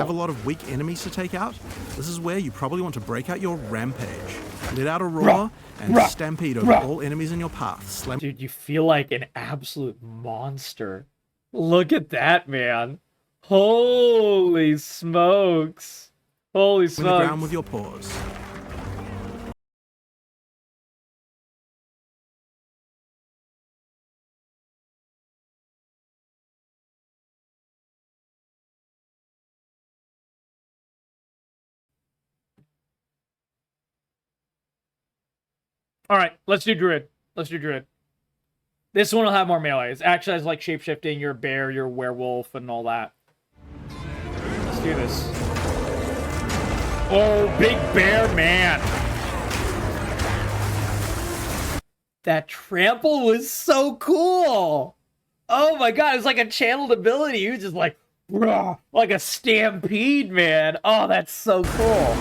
Have a lot of weak enemies to take out? This is where you probably want to break out your Rampage. Let out a roar and stampede over all enemies in your path. Dude, you feel like an absolute monster. Look at that, man. Holy smokes. Holy smokes. Win the ground with your paws. All right, let's do Druid. Let's do Druid. This one will have more melee. It actually has like shapeshifting, your bear, your werewolf, and all that. Let's do this. Oh, big bear man. That trample was so cool. Oh my god, it's like a channeled ability. He was just like, like a stampede, man. Oh, that's so cool.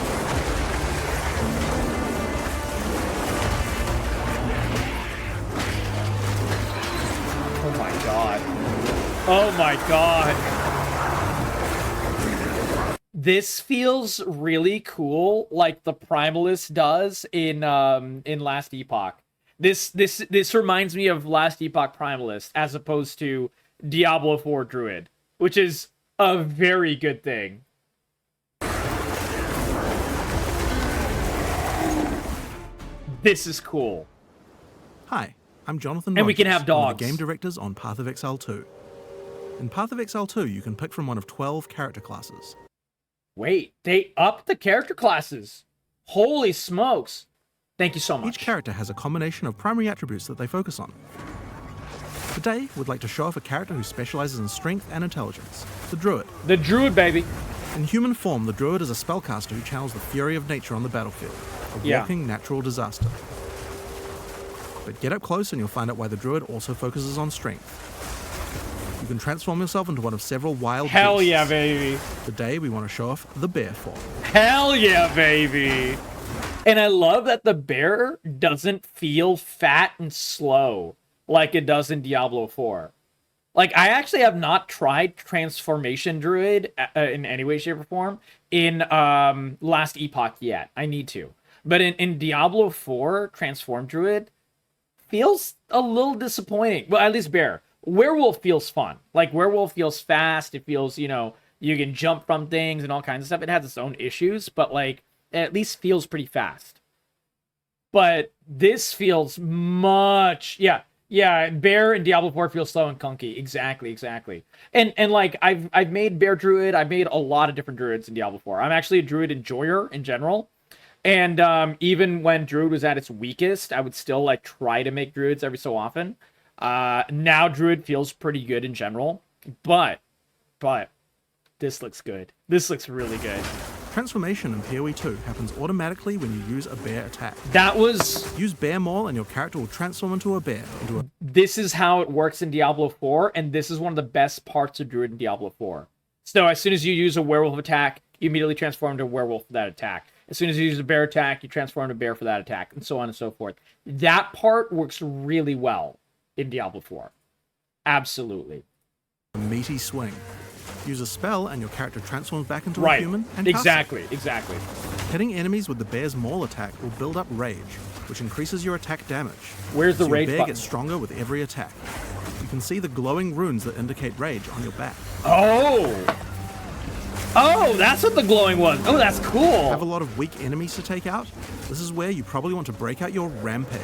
Oh my god. This feels really cool, like the Primalist does in Last Epoch. This reminds me of Last Epoch Primalist as opposed to Diablo 4 Druid, which is a very good thing. This is cool. Hi, I'm Jonathan and Rogers, we can have dogs. one of the game directors on Path of Exile 2. In Path of Exile 2, you can pick from one of 12 character classes. Wait, they upped the character classes. Holy smokes. Thank you so much. Each character has a combination of primary attributes that they focus on. Today, we'd like to show off a character who specializes in strength and intelligence, the Druid. The Druid, baby. In human form, the Druid is a spellcaster who channels the fury of nature on the battlefield, a walking natural disaster. But get up close and you'll find out why the Druid also focuses on strength. You can transform yourself into one of several wild beasts. Hell yeah, baby. Today, we want to show off the bear form. Hell yeah, baby. And I love that the bear doesn't feel fat and slow like it does in Diablo 4. Like, I actually have not tried Transformation Druid in any way, shape, or form in Last Epoch yet. I need to. But in Diablo 4, Transform Druid feels a little disappointing. Well, at least bear. Werewolf feels fun. Like, Werewolf feels fast. It feels, you know, you can jump from things and all kinds of stuff. It has its own issues, but, like, it at least feels pretty fast. But this feels much... Yeah, Bear in Diablo 4 feels slow and clunky. Exactly. And like, I've made Bear Druid. I've made a lot of different Druids in Diablo 4. I'm actually a Druid enjoyer in general. And even when Druid was at its weakest, I would still, like, try to make Druids every so often. Now Druid feels pretty good in general, but this looks good. This looks really good. Transformation in PoE 2 happens automatically when you use a bear attack. Use Bear Maul and your character will transform into a bear. This is how it works in Diablo 4, and this is one of the best parts of Druid in Diablo 4. So as soon as you use a werewolf attack, you immediately transform into a werewolf for that attack. As soon as you use a bear attack, you transform into a bear for that attack, and so on and so forth. That part works really well in Diablo 4. Absolutely. A meaty swing. Use a spell and your character transforms back into a human and exactly. Hitting enemies with the Bear's Maul attack will build up rage, which increases your attack damage. Where's the rage your bear button? Gets stronger with every attack. You can see the glowing runes that indicate rage on your back. Oh, that's what the glowing was. Oh, that's cool. Have a lot of weak enemies to take out? This is where you probably want to break out your Rampage.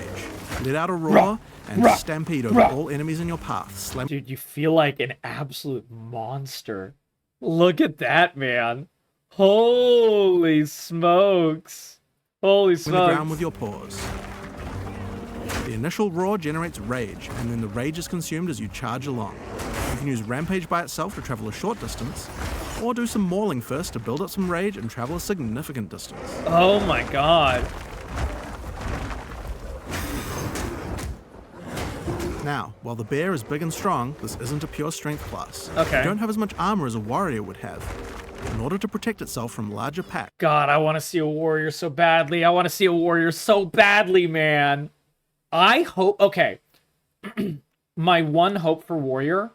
Let out a roar and stampede over all enemies in your path. Dude, you feel like an absolute monster. Look at that, man. Holy smokes. Holy smokes. Win the ground with your paws. The initial roar generates rage, and then the rage is consumed as you charge along. You can use Rampage by itself to travel a short distance, or do some mauling first to build up some rage and travel a significant distance. Oh my god. Now, while the bear is big and strong, this isn't a pure strength class. Okay. You don't have as much armor as a warrior would have. In order to protect itself from larger packs. God, I want to see a warrior so badly. I want to see a warrior so badly, man. I hope... Okay. My one hope for warrior...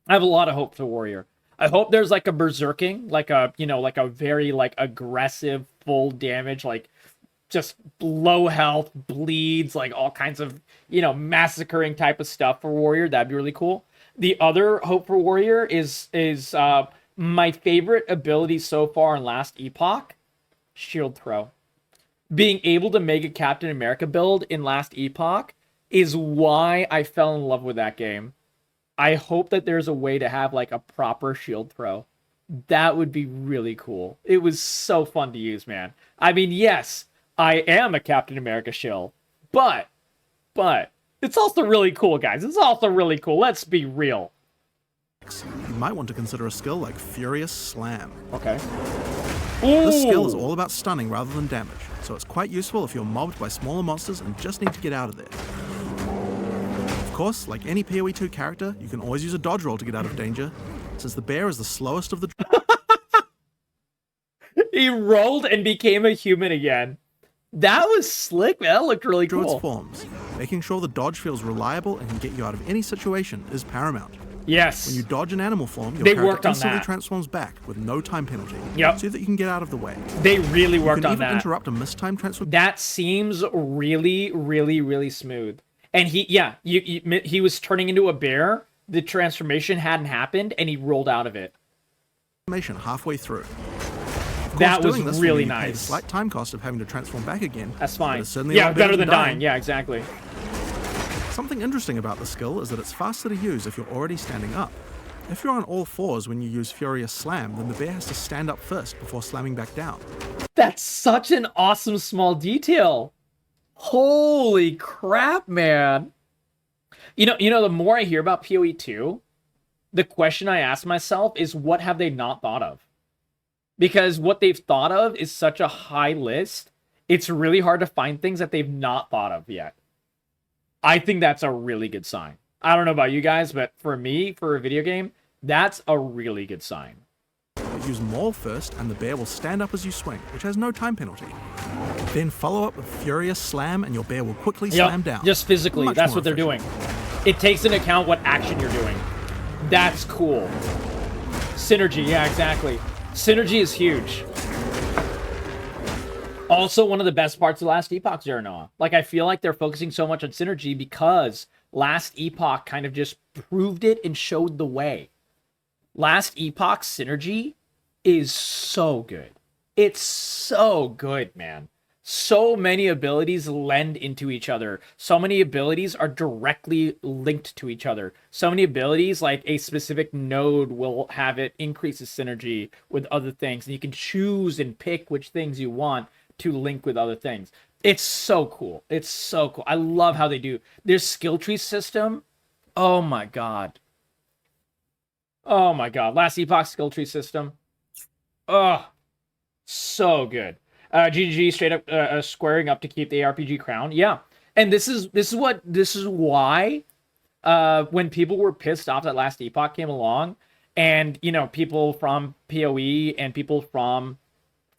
I have a lot of hope for warrior. I hope there's like a berserking, like a, you know, like a very like aggressive full damage, like just low health, bleeds, like all kinds of, you know, massacring type of stuff for warrior. That'd be really cool. The other hope for warrior is my favorite ability so far in Last Epoch, shield throw. Being able to make a Captain America build in Last Epoch is why I fell in love with that game. I hope that there's a way to have like a proper shield throw. That would be really cool. It was so fun to use, man. I mean, yes, I am a Captain America shill, but it's also really cool, guys. It's also really cool. Let's be real. You might want to consider a skill like Furious Slam. Okay. This skill is all about stunning rather than damage, so it's quite useful if you're mobbed by smaller monsters and just need to get out of there. Of course, like any PoE 2 character, you can always use a dodge roll to get out of danger, since the bear is the slowest of the... He rolled and became a human again. That was slick, man. That looked really Druid's cool. forms. Making sure the dodge feels reliable and can get you out of any situation is paramount. Yes. When you dodge an animal form, your They character worked on instantly that. transforms back with no time penalty, Yep. so that you can get out of the way. They really worked You can on even that. interrupt a mistimed transformation. That seems really, really, really smooth. And he was turning into a bear. The transformation hadn't happened, and he rolled out of it. Halfway through. Of course, That was doing this really will mean you pay the nice. slight time cost of having to transform back again. That's but fine. it's certainly a Yeah, lot better than dying. Yeah, exactly. Something interesting about the skill is that it's faster to use if you're already standing up. If you're on all fours when you use Furious Slam, then the bear has to stand up first before slamming back down. That's such an awesome small detail. Holy crap, man. You know, the more I hear about PoE 2, the question I ask myself is, what have they not thought of? Because what they've thought of is such a high list, it's really hard to find things that they've not thought of yet. I think that's a really good sign. I don't know about you guys, but for me, for a video game, that's a really good sign. Use Maul first, and the bear will stand up as you swing, which has no time penalty. Then follow up with Furious Slam, and your bear will quickly slam down. Just physically, Much that's more what they're efficient. doing. It takes into account what action you're doing. That's cool. Synergy, yeah, exactly. Synergy is huge. Also, one of the best parts of Last Epoch, Zeranoa. Like, I feel like they're focusing so much on synergy because Last Epoch kind of just proved it and showed the way. Last Epoch's synergy is so good. It's so good, man. So many abilities lend into each other. So many abilities are directly linked to each other. So many abilities, like a specific node will have it increases synergy with other things. And you can choose and pick which things you want to link with other things. It's so cool. It's so cool. I love how they do. Their skill tree system. Oh my god. Oh my god. Last Epoch skill tree system. Oh, so good. GG straight up squaring up to keep the ARPG crown. Yeah. And this is why when people were pissed off that Last Epoch came along, and you know, people from PoE and people from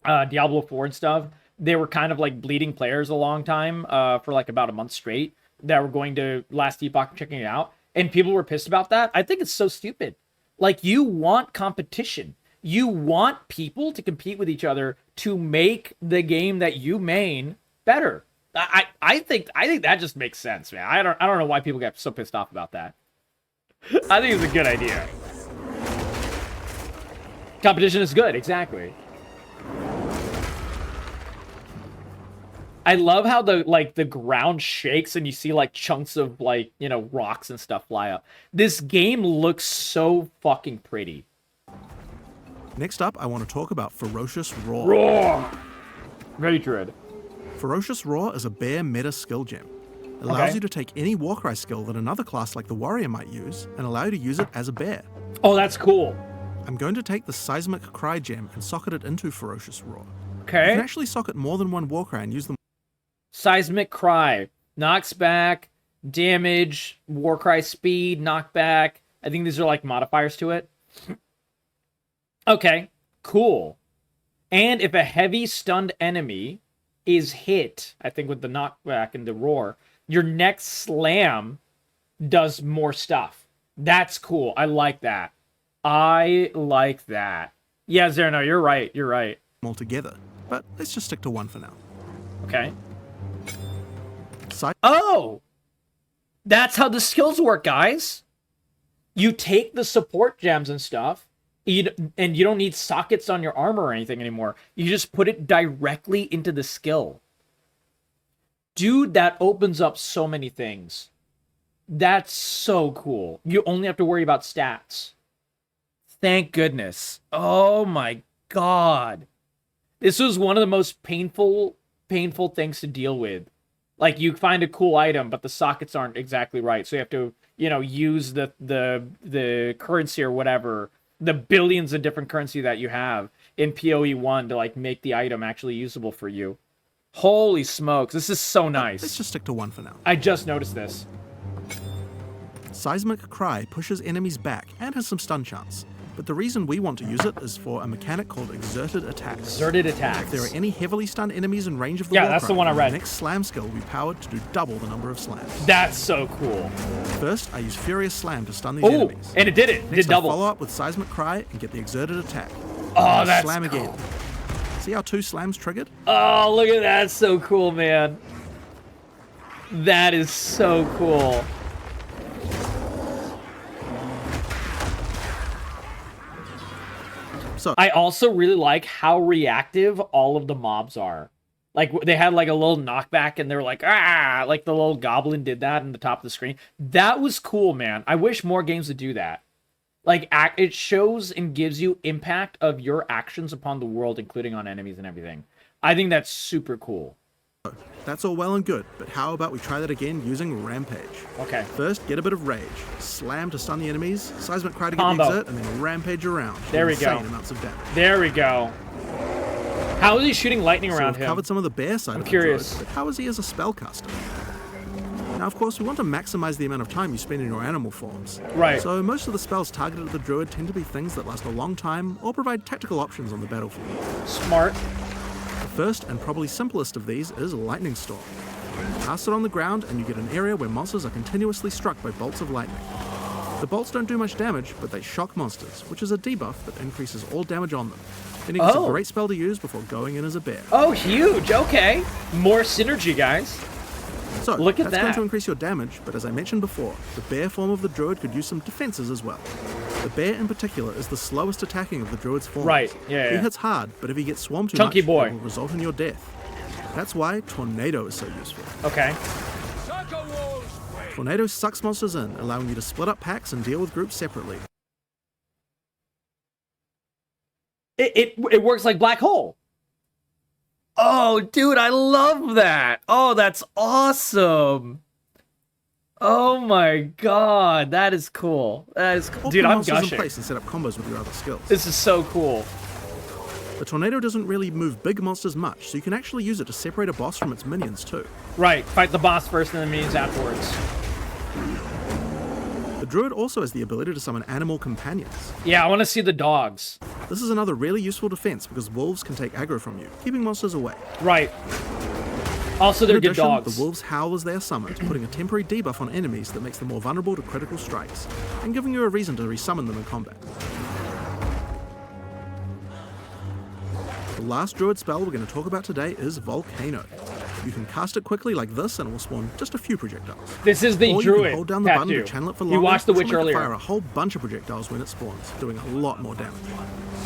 Diablo 4 and stuff, they were kind of like bleeding players a long time for like about a month straight that were going to Last Epoch checking it out, and people were pissed about that. I think it's so stupid. Like, you want competition. You want people to compete with each other to make the game that you main better. I think that just makes sense, man. I don't know why people get so pissed off about that. I think it's a good idea. Competition is good, exactly. I love how the ground shakes and you see like chunks of like, you know, rocks and stuff fly up. This game looks so fucking pretty. Next up, I want to talk about Ferocious Roar. Roar! Very Druid. Ferocious Roar is a bear meta skill gem. It allows you to take any Warcry skill that another class like the Warrior might use and allow you to use it as a bear. Oh, that's cool. I'm going to take the Seismic Cry gem and socket it into Ferocious Roar. Okay. You can actually socket more than one Warcry and use them. Seismic Cry. Knocks back, damage, Warcry speed, knockback. I think these are like modifiers to it. Okay, cool. And if a heavy stunned enemy is hit, I think with the knockback and the roar, your next slam does more stuff. That's cool. I like that. I like that. Yeah, Zerno, you're right. You're right. Altogether, but let's just stick to one for now. Okay. Side Oh! That's how the skills work, guys. You take the support gems and stuff, and you don't need sockets on your armor or anything anymore. You just put it directly into the skill. Dude, that opens up so many things. That's so cool. You only have to worry about stats. Thank goodness. Oh my god. This was one of the most painful things to deal with. Like, you find a cool item, but the sockets aren't exactly right. So you have to, you know, use the currency or whatever, the billions of different currency that you have in PoE 1 to, like, make the item actually usable for you. Holy smokes, this is so nice. Let's just stick to one for now. I just noticed this. Seismic Cry pushes enemies back and has some stun chance. But the reason we want to use it is for a mechanic called Exerted Attacks. Exerted Attacks. If there are any heavily stunned enemies in range of the yeah, war that's cry, the one I read. The next slam skill will be powered to do double the number of slams. That's so cool. First, I use Furious Slam to stun these enemies. And it did it. It did double. I follow up with Seismic Cry and get the Exerted Attack. Oh, that's slam cool. again. See how 2 slams triggered? Oh, look at that. So cool, man. That is so cool. So I also really like how reactive all of the mobs are. Like, they had like a little knockback and they were like, ah, like the little goblin did that in the top of the screen. That was cool, man. I wish more games would do that. Like, it shows and gives you impact of your actions upon the world, including on enemies and everything. I think that's super cool. that's all well and good, but how about we try that again using Rampage? Okay. First, get a bit of Rage. Slam to stun the enemies, Seismic Cry to get Combo. the exert, and then Rampage around. There we go. Insane amounts of damage. There we go. How is he shooting lightning So around we've him? covered some of the bear side of curious. the Druid, but how is he as a spellcaster? Now, of course, we want to maximize the amount of time you spend in your animal forms. Right. So most of the spells targeted at the Druid tend to be things that last a long time or provide tactical options on the battlefield. Smart. The first and probably simplest of these is Lightning Storm. Cast it on the ground and you get an area where monsters are continuously struck by bolts of lightning. The bolts don't do much damage, but they shock monsters, which is a debuff that increases all damage on them. Meaning it's a great spell to use before going in as a bear. Oh, huge. Okay. More synergy, guys. So, Look at that's going that. to increase your damage, but as I mentioned before, the bear form of the Druid could use some defenses as well. The bear in particular is the slowest attacking of the Druid's forms. Right, yeah, He yeah. hits hard, but if he gets swarmed too Chunky much, boy. it will result in your death. That's why Tornado is so useful. Okay. Tornado sucks monsters in, allowing you to split up packs and deal with groups separately. It works like black hole. Oh, dude, I love that. Oh, that's awesome. Oh my god, that is cool. That is cool. Or Dude, put I'm monsters in gushing. place and set up combos with your other skills. This is so cool. The Tornado doesn't really move big monsters much, so you can actually use it to separate a boss from its minions too. Right, fight the boss first and then minions afterwards. The Druid also has the ability to summon animal companions. Yeah, I want to see the dogs. This is another really useful defense because wolves can take aggro from you, keeping monsters away. Right. Also, they're In good addition, dogs. the wolves howl as they are summoned, putting a temporary debuff on enemies that makes them more vulnerable to critical strikes, and giving you a reason to resummon them in combat. The last Druid spell we're going to talk about today is Volcano. You can cast it quickly like this and it will spawn just a few projectiles. This is the or Druid. you can hold down the button to channel it for longer. You watched The which Witch will make it earlier. fire a whole bunch of projectiles when it spawns, doing a lot more damage.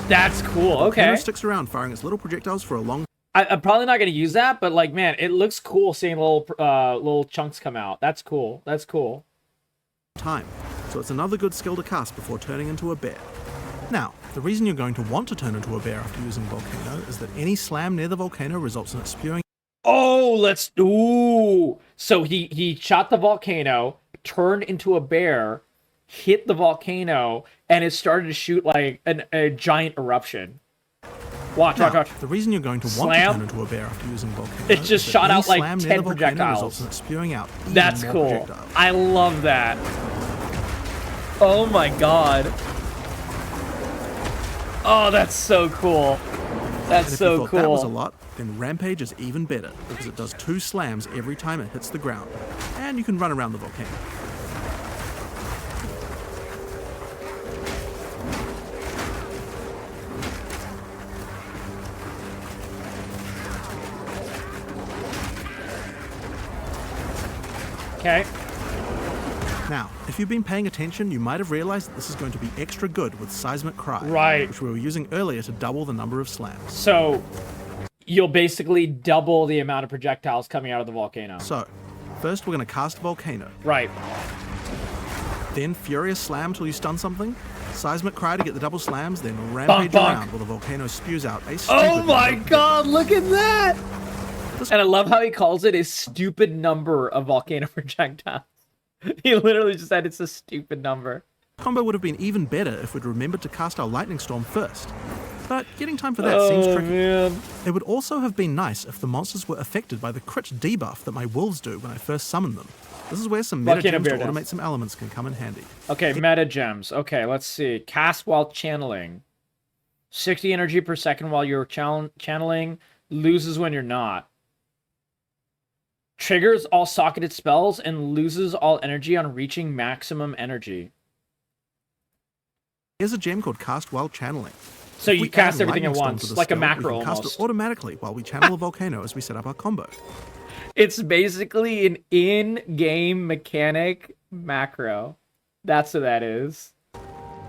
That's cool. Volcano Okay. sticks around firing its little projectiles for a long I'm probably not going to use that, but like, man, it looks cool seeing little chunks come out. That's cool. That's cool. time, so it's another good skill to cast before turning into a bear. Now, the reason you're going to want to turn into a bear after using Volcano is that any slam near the volcano results in it spewing. Oh, let's. Ooh. So he shot the volcano, turned into a bear, hit the volcano, and it started to shoot like a giant eruption. Watch, Now, watch. the reason you're going to want Slam. to turn into a bear after using Volcano It just is that shot any out, like, slam near 10 the volcano projectiles. results in it spewing out even That's more cool. projectiles. I love that. Oh my god. Oh, that's so cool. That's And if so you thought that was a cool. lot, then Rampage is even better because it does 2 slams every time it hits the ground, and you can run around the volcano. Okay. Now, if you've been paying attention, you might have realized that this is going to be extra good with Seismic Cry, Right. which we were using earlier to double the number of slams. So you'll basically double the amount of projectiles coming out of the volcano. So, first we're going to cast Volcano. Right. Then Furious Slam till you stun something. Seismic Cry to get the double slams, then Rampage bonk. around while the volcano spews out a stupid Oh my number of god, look at that! And I love how he calls it a stupid number of volcano projectiles. He literally just said it's a stupid number. Combo would have been even better if we'd remembered to cast our Lightning Storm first. But getting time for that seems tricky. Man. It would also have been nice if the monsters were affected by the crit debuff that my wolves do when I first summon them. This is where some meta Volcano gems to Bear automate does. some elements can come in handy. Okay, meta gems. Okay, let's see. Cast while channeling. 60 energy per second while you're channeling. Loses when you're not. Triggers all socketed spells and loses all energy on reaching maximum energy. Here's a gem called Cast While Channeling. So If you we cast add everything at Lightning Storm once, to the like a skill, macro we can cast almost. it automatically while we channel a volcano as we set up our combo. It's basically an in-game mechanic macro. That's what that is.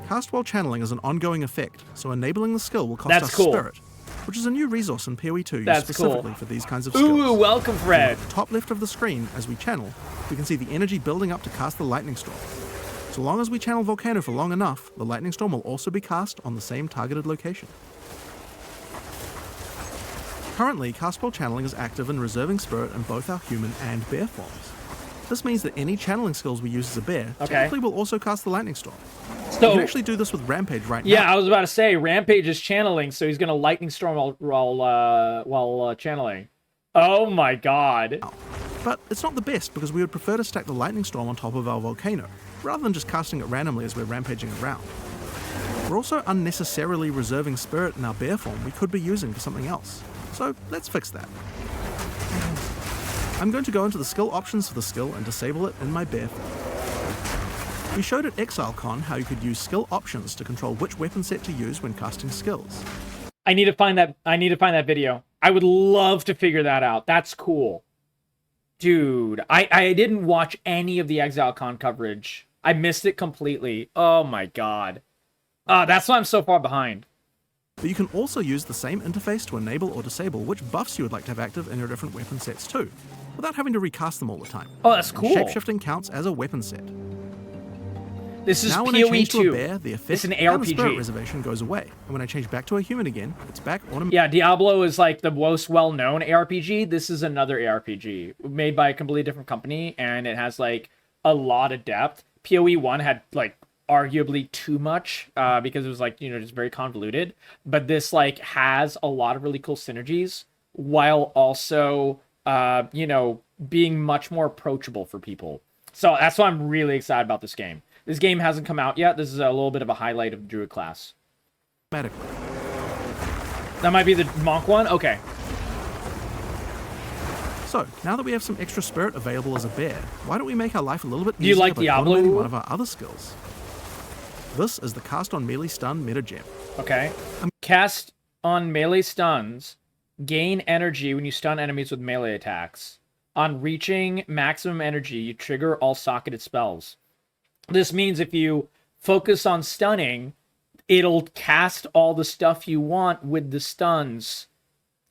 Cast While Channeling is an ongoing effect, so enabling the skill will cost That's us cool. Spirit, which is a new resource in PoE 2 used That's specifically cool. for these kinds of skills. Ooh, welcome, Fred. At the top left of the screen, as we channel, we can see the energy building up to cast the Lightning Storm. So long as we channel Volcano for long enough, the Lightning Storm will also be cast on the same targeted location. Currently, Cast While Channeling is active in reserving Spirit in both our human and bear forms. This means that any channeling skills we use as a bear technically will also cast the Lightning Storm. You So can actually do this with Rampage right yeah, now. I was about to say Rampage is channeling, so he's gonna lightning storm while channeling. Oh my god. But it's not the best because we would prefer to stack the Lightning Storm on top of our Volcano, rather than just casting it randomly as we're rampaging around. We're also unnecessarily reserving Spirit in our bear form we could be using for something else. So let's fix that. I'm going to go into the skill options for the skill and disable it in my bear form. We showed at ExileCon how you could use skill options to control which weapon set to use when casting skills. I need to find that video. I would love to figure that out. That's cool. Dude, I didn't watch any of the ExileCon coverage. I missed it completely. Oh my god. That's why I'm so far behind. But you can also use the same interface to enable or disable which buffs you would like to have active in your different weapon sets too, without having to recast them all the time. Oh, that's cool. Shapeshifting counts as a weapon set. This is Now when I PoE change to a 2. bear, the effect It's an and the spirit ARPG. reservation goes away, and when I change back to a human again, it's back automatically. Yeah, Diablo is like the most well-known ARPG. This is another ARPG made by a completely different company, and it has like a lot of depth. PoE 1 had like arguably too much because it was like, you know, just very convoluted. But this like has a lot of really cool synergies while also, you know, being much more approachable for people. So that's why I'm really excited about this game. This game hasn't come out yet. This is a little bit of a highlight of the Druid class. That might be the Monk one? Okay. So, now that we have some extra spirit available as a bear, why don't we make our life a little bit Do you easier like by Diablo? automating one of our other skills? This is the Cast on Melee Stun meta gem. Okay. Cast on melee stuns. Gain energy when you stun enemies with melee attacks. On reaching maximum energy, you trigger all socketed spells. This means if you focus on stunning, it'll cast all the stuff you want with the stuns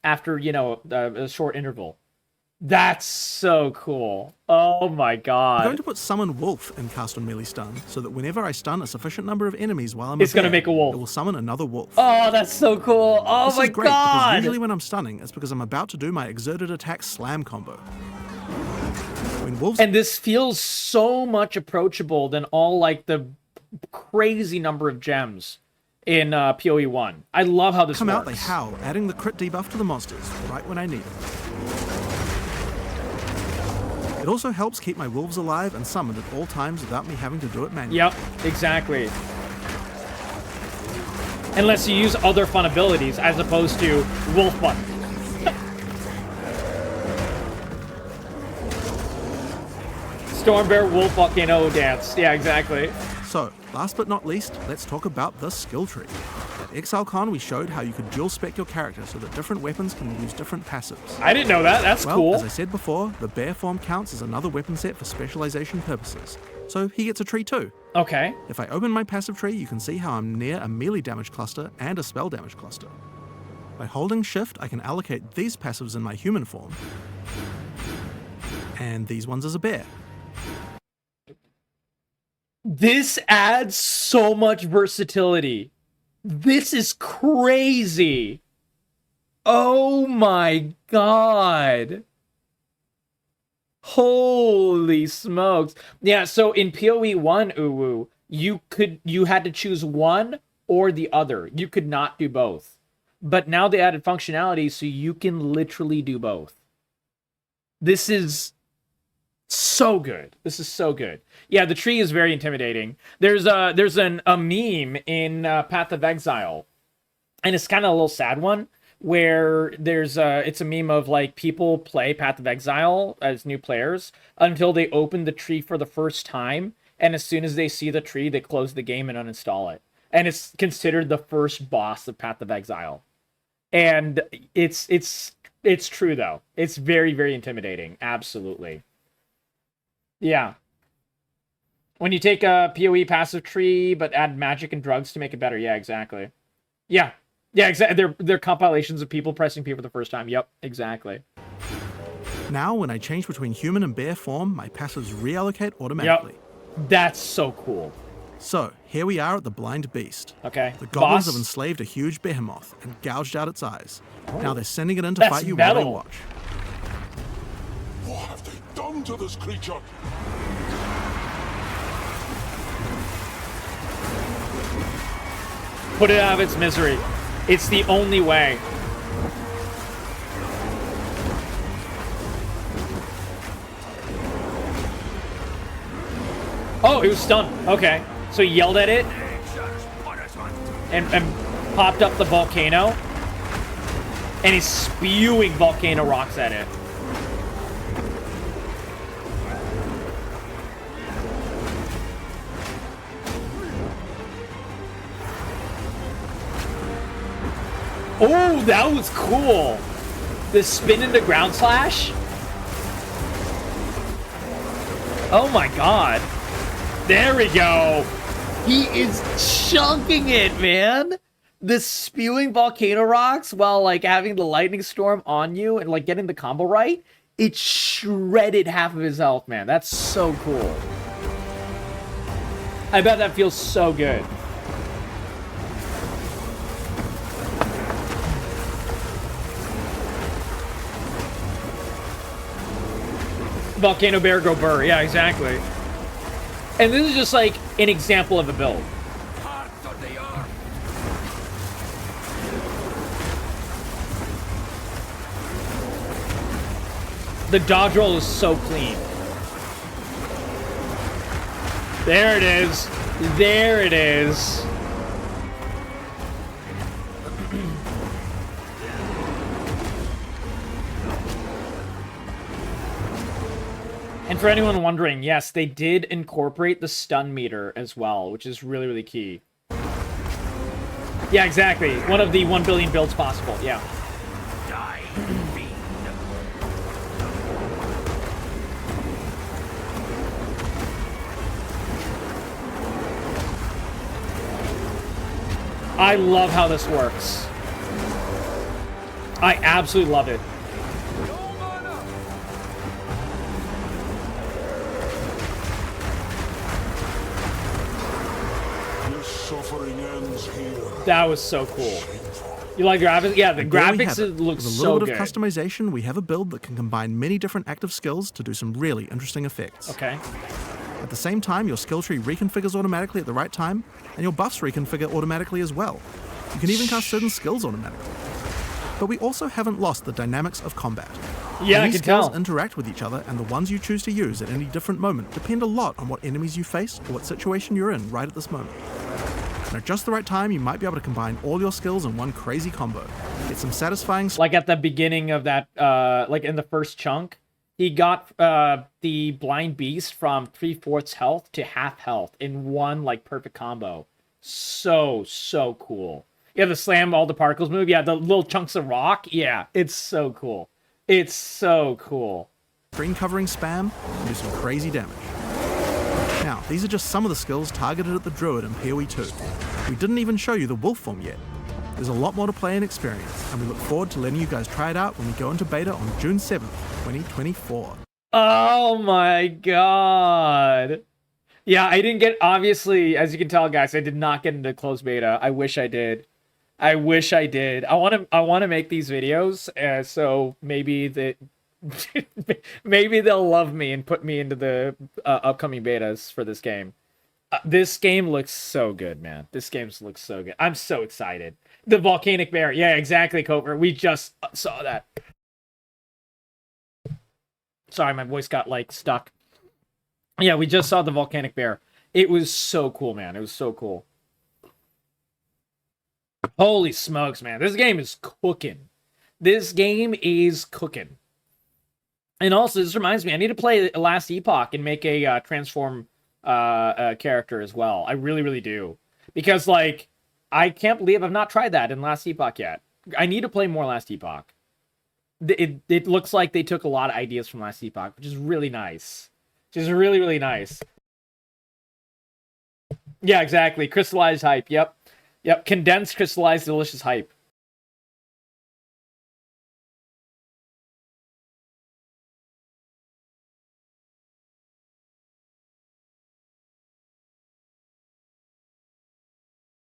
after, you know, a short interval. That's so cool. Oh my god. I'm going to put Summon Wolf in Cast on Melee Stun, so that whenever I stun a sufficient number of enemies while I'm It's a bear, gonna make a wolf. it will summon another wolf. Oh, that's so cool. Oh This my is great, because god. usually when I'm stunning, it's because I'm about to do my Exerted Attack Slam combo. When wolves And this feels so much approachable than all like the crazy number of gems in PoE 1. I love how this come works. out, they howl, adding the crit debuff to the monsters, right when I need it. It also helps keep my wolves alive and summoned at all times without me having to do it manually. Yep, exactly. Unless you use other fun abilities as opposed to wolf button. Storm Bear Wolf Volcano Dance. Yeah, exactly. So, last but not least, let's talk about the skill tree. At ExileCon, we showed how you could dual spec your character so that different weapons can use different passives. I didn't know that. That's well, cool. As I said before, the bear form counts as another weapon set for specialization purposes, so he gets a tree too. Okay. If I open my passive tree, you can see how I'm near a melee damage cluster and a spell damage cluster. By holding shift, I can allocate these passives in my human form, and these ones as a bear. This adds so much versatility. This is crazy. Oh my god. Holy smokes. Yeah, so in PoE 1, Uwu, you had to choose one or the other. You could not do both. But now they added functionality so you can literally do both. This is so good. This is so good. Yeah, the tree is very intimidating. There's a meme in Path of Exile, and it's kind of a little sad one, where it's a meme of like people play Path of Exile as new players until they open the tree for the first time, and as soon as they see the tree, they close the game and uninstall it. And it's considered the first boss of Path of Exile. And it's true though. It's very, very intimidating. Absolutely. Yeah. When you take a PoE passive tree, but add magic and drugs to make it better. Yeah, exactly. Yeah. Yeah, exactly. They're compilations of people pressing P for the first time. Yep, exactly. Now, when I change between human and bear form, my passives reallocate automatically. Yep. That's so cool. So, here we are at the Blind Beast. Okay. The goblins Boss? have enslaved a huge behemoth and gouged out its eyes. Now they're sending it in to That's fight you metal. while they watch. What have they done to this creature? Put it out of its misery. It's the only way. Oh, he was stunned. Okay. So he yelled at it and popped up the volcano. And he's spewing volcano rocks at it. Oh, that was cool. The spin into ground slash. Oh my god. There we go. He is chunking it, man. The spewing volcano rocks while like having the lightning storm on you and like getting the combo right. It shredded half of his health, man. That's so cool. I bet that feels so good. Volcano Bear go burr. Yeah, exactly. And this is just like an example of a build. The dodge roll is so clean. There it is. There it is. And for anyone wondering, yes, they did incorporate the stun meter as well, which is really, really key. Yeah, exactly. One of the 1 billion builds possible, yeah. I love how this works. I absolutely love it. Suffering ends here. That was so cool. You like graphics? Yeah, the graphics look so good. With a so little bit good. of customization, we have a build that can combine many different active skills to do some really interesting effects. Okay. At the same time, your skill tree reconfigures automatically at the right time, and your buffs reconfigure automatically as well. You can even cast certain skills automatically. But we also haven't lost the dynamics of combat. Yeah, Many I can skills tell. interact with each other, and the ones you choose to use at any different moment depend a lot on what enemies you face or what situation you're in right at this moment. And at just the right time, you might be able to combine all your skills in one crazy combo. Get some satisfying... Like at the beginning of that, like in the first chunk, he got the Blind Beast from 3/4 health to half health in one like perfect combo. So, so cool. Yeah, the slam all the particles move. Yeah, the little chunks of rock. Yeah, it's so cool. It's so cool. Screen covering spam and do some crazy damage. Now, these are just some of the skills targeted at the Druid in PoE 2. We didn't even show you the wolf form yet. There's a lot more to play and experience, and we look forward to letting you guys try it out when we go into beta on June 7th, 2024. Oh my god. Yeah, I didn't get, obviously, as you can tell, guys, I did not get into closed beta. I wish I did. I wish I did. I want to make these videos, so maybe maybe they'll love me and put me into the upcoming betas for this game. This game looks so good, man. This game looks so good. I'm so excited. The volcanic bear. Yeah, exactly, Coper. We just saw that. Sorry, my voice got, like, stuck. Yeah, we just saw the volcanic bear. It was so cool, man. It was so cool. Holy smokes, man. This game is cooking. This game is cooking. And also, this reminds me, I need to play Last Epoch and make a transform character as well. I really, really do. Because, like, I can't believe I've not tried that in Last Epoch yet. I need to play more Last Epoch. It looks like they took a lot of ideas from Last Epoch, which is really nice. Which is really, really nice. Yeah, exactly. Crystallized hype. Yep. Condensed, crystallized, delicious hype.